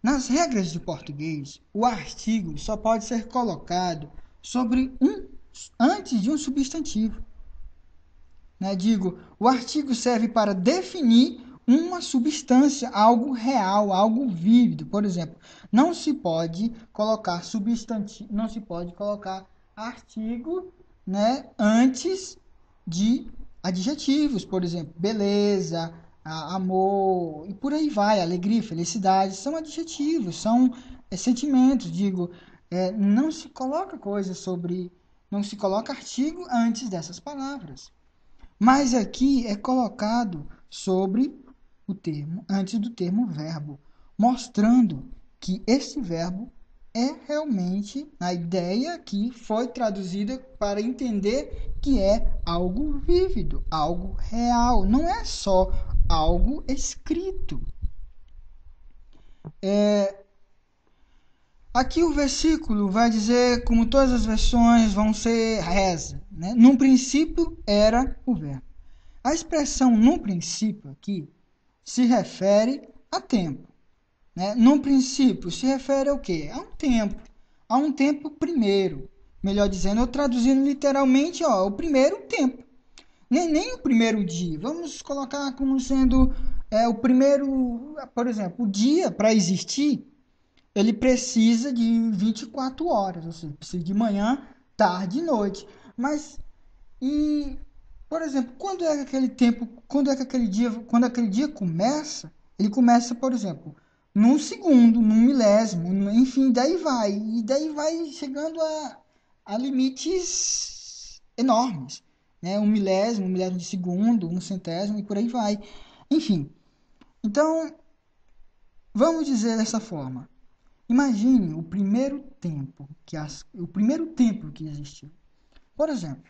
Nas regras de português, o artigo só pode ser colocado antes de um substantivo. Né? Digo, o artigo serve para definir uma substância, algo real, algo vívido. Por exemplo, não se pode colocar substantivo, não se pode colocar artigo, né, antes de adjetivos, por exemplo, beleza, amor e por aí vai, alegria, felicidade, são adjetivos, são sentimentos, digo, não se coloca coisa sobre, não se coloca artigo antes dessas palavras. Mas aqui é colocado sobre o termo, antes do termo verbo, mostrando que esse verbo é realmente a ideia que foi traduzida para entender que é algo vívido, algo real, não é só algo escrito. Aqui o versículo vai dizer, como todas as versões vão ser reza, né? No princípio era o verbo. A expressão no princípio aqui se refere a tempo. Né? No princípio se refere ao quê? A um tempo primeiro. Melhor dizendo, eu traduzindo literalmente, ó, o primeiro tempo. Nem o primeiro dia. Vamos colocar como sendo o primeiro, por exemplo, o dia para existir, ele precisa de 24 horas, ou seja, precisa de manhã, tarde e noite. Mas e, por exemplo, quando é que aquele tempo, quando aquele dia começa, ele começa, por exemplo, num segundo, num milésimo, enfim, daí vai. E daí vai chegando a limites enormes. Né? Um milésimo de segundo, um centésimo e por aí vai. Enfim, então, vamos dizer dessa forma. Imagine o primeiro tempo que existiu. Por exemplo,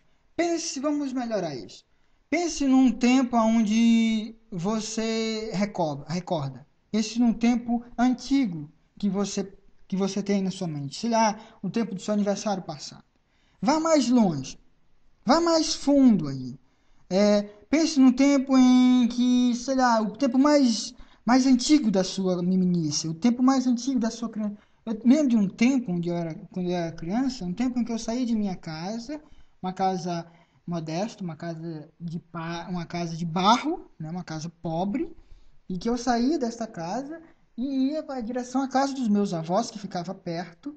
vamos melhorar isso. Pense num tempo onde você recorda. Pense num tempo antigo que você tem na sua mente. Sei lá, o tempo do seu aniversário passado. Vá mais longe. Vá mais fundo aí. Pense num tempo em que, sei lá, o tempo mais antigo da sua meninice, o tempo mais antigo da sua criança. Eu me lembro de um tempo quando eu era criança, um tempo em que eu saí de minha casa, uma casa modesta, uma casa de barro, né, uma casa pobre, e que eu saía desta casa e ia para a direção à casa dos meus avós, que ficava perto.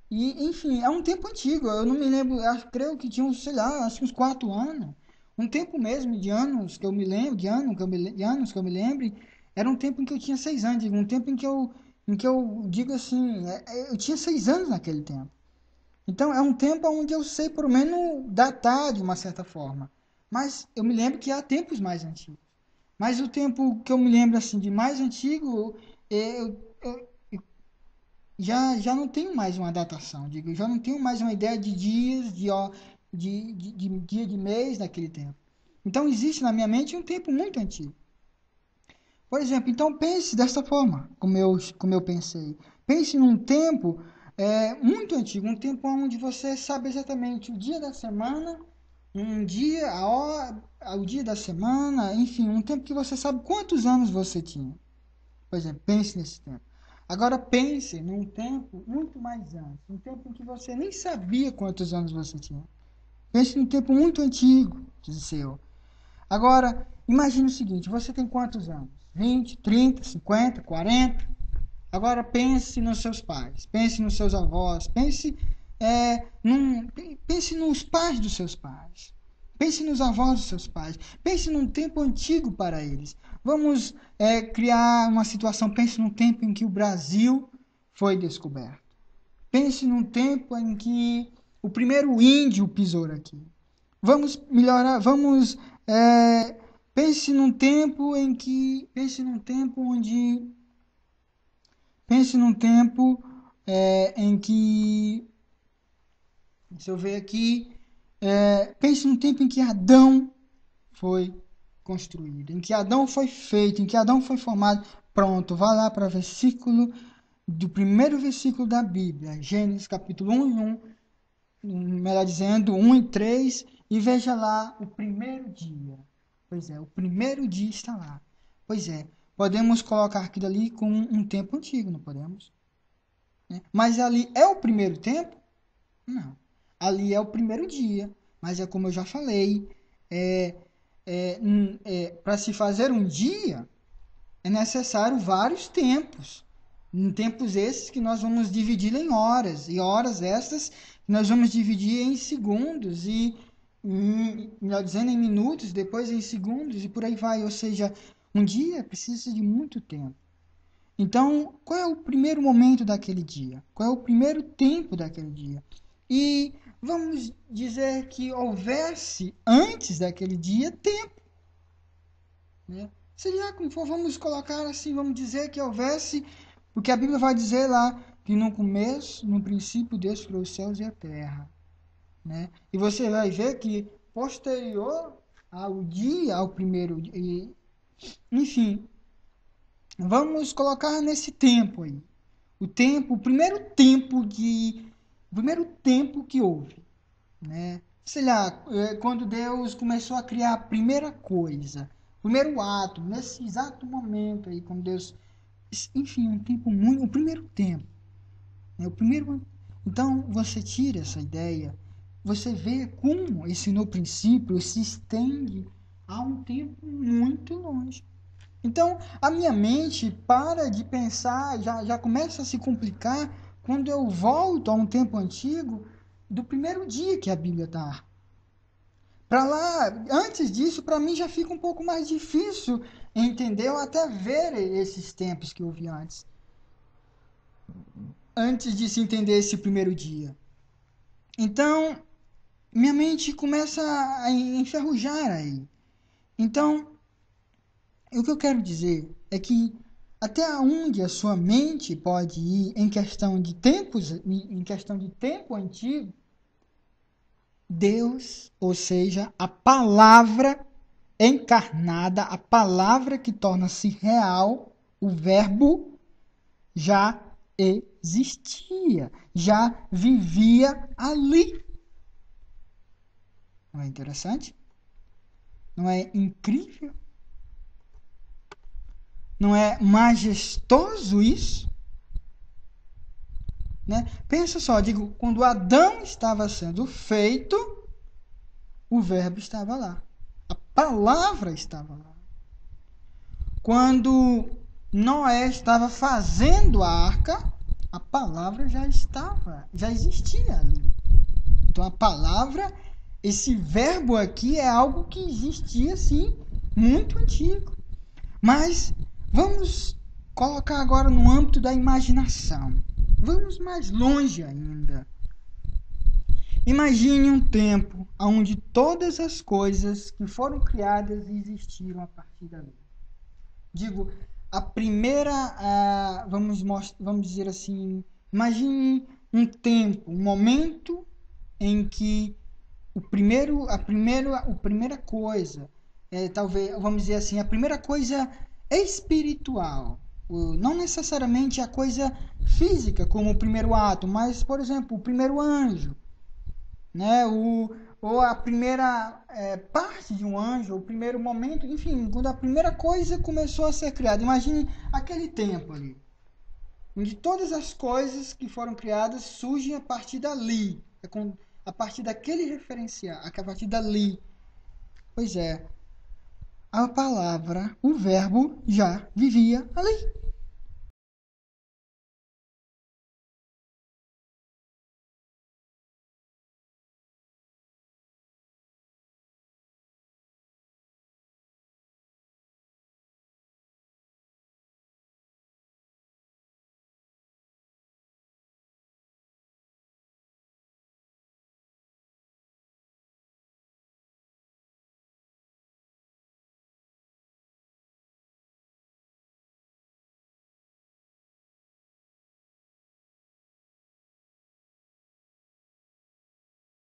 E, enfim, é um tempo antigo, eu não me lembro, creio que tinha uns, sei lá, acho que uns 4 anos. Um tempo mesmo de anos que eu me lembro, de anos que eu me lembre, era um tempo em que eu tinha 6 anos, um tempo em que eu digo assim, eu tinha 6 anos naquele tempo. Então é um tempo onde eu sei pelo menos datar de uma certa forma. Mas eu me lembro que há tempos mais antigos. Mas o tempo que eu me lembro assim de mais antigo, eu já não tenho mais uma datação, digo, já não tenho mais uma ideia de dias, de dia de mês naquele tempo. Então existe na minha mente um tempo muito antigo. Por exemplo, então pense dessa forma, como eu pensei. Pense num tempo muito antigo, um tempo onde você sabe exatamente o dia da semana, um dia, a hora, o dia da semana, enfim, um tempo que você sabe quantos anos você tinha. Por exemplo, pense nesse tempo. Agora pense num tempo muito mais antes, um tempo em que você nem sabia quantos anos você tinha. Pense num tempo muito antigo, seu. Agora, imagine o seguinte, você tem quantos anos? 20, 30, 50, 40? Agora pense nos seus pais, pense nos seus avós, pense nos pais dos seus pais. Pense nos avós dos seus pais. Pense num tempo antigo para eles. Vamos criar uma situação. Pense num tempo em que o Brasil foi descoberto. Pense num tempo em que o primeiro índio pisou aqui. Vamos melhorar. Pense num tempo em que. Pense num tempo onde. Pense num tempo em que. Deixa eu ver aqui. Pense num tempo em que Adão foi construído, em que Adão foi feito, em que Adão foi formado. Pronto, vá lá para o versículo do primeiro versículo da Bíblia, Gênesis capítulo 1 e 1, melhor dizendo, 1 e 3, e veja lá o primeiro dia. Pois é, o primeiro dia está lá. Pois é, podemos colocar aquilo ali como um tempo antigo, não podemos? Né? Mas ali é o primeiro tempo? Não. Ali é o primeiro dia. Mas é como eu já falei, para se fazer um dia, é necessário vários tempos. Em tempos esses que nós vamos dividir em horas. E horas essas que nós vamos dividir em segundos. E, melhor dizendo, em minutos, depois em segundos e por aí vai. Ou seja, um dia precisa de muito tempo. Então, qual é o primeiro momento daquele dia? Qual é o primeiro tempo daquele dia? E vamos dizer que houvesse, antes daquele dia, tempo. Né? Seja como for, vamos colocar assim, vamos dizer que houvesse, porque a Bíblia vai dizer lá que no começo, no princípio, Deus criou os céus e a terra. Né? E você vai ver que posterior ao dia, ao primeiro dia, enfim, vamos colocar nesse tempo aí. O primeiro tempo que houve, né? Sei lá, quando Deus começou a criar a primeira coisa, o primeiro ato, nesse exato momento aí, quando Deus, enfim, o primeiro tempo, né? Então você tira essa ideia, você vê como esse no princípio se estende a um tempo muito longe. Então, a minha mente para de pensar, já começa a se complicar quando eu volto a um tempo antigo do primeiro dia que a Bíblia está. Para lá, antes disso, para mim já fica um pouco mais difícil entender ou até ver esses tempos que eu vi antes. Antes de se entender esse primeiro dia. Então, minha mente começa a enferrujar aí. Então, o que eu quero dizer é que até onde a sua mente pode ir em questão de tempo antigo, Deus, ou seja, a palavra encarnada, a palavra que torna-se real, o verbo já existia, já vivia ali. Não é interessante? Não é incrível? Não é majestoso isso? Né? Pensa só, digo, quando Adão estava sendo feito, o verbo estava lá. A palavra estava lá. Quando Noé estava fazendo a arca, a palavra já existia ali. Então a palavra, esse verbo aqui é algo que existia sim, muito antigo. Mas vamos colocar agora no âmbito da imaginação. Vamos mais longe ainda. Imagine um tempo onde todas as coisas que foram criadas existiram a partir dali. Digo, a primeira, vamos dizer assim, imagine um tempo, um momento em que a primeira coisa, talvez, vamos dizer assim, a primeira coisa espiritual, não necessariamente a coisa física como o primeiro ato, mas, por exemplo, o primeiro anjo, né? Ou a primeira parte de um anjo, o primeiro momento, enfim, quando a primeira coisa começou a ser criada. Imagine aquele tempo ali, onde todas as coisas que foram criadas surgem a partir dali, a partir daquele referencial, a partir dali. Pois é, a palavra, o verbo já vivia ali.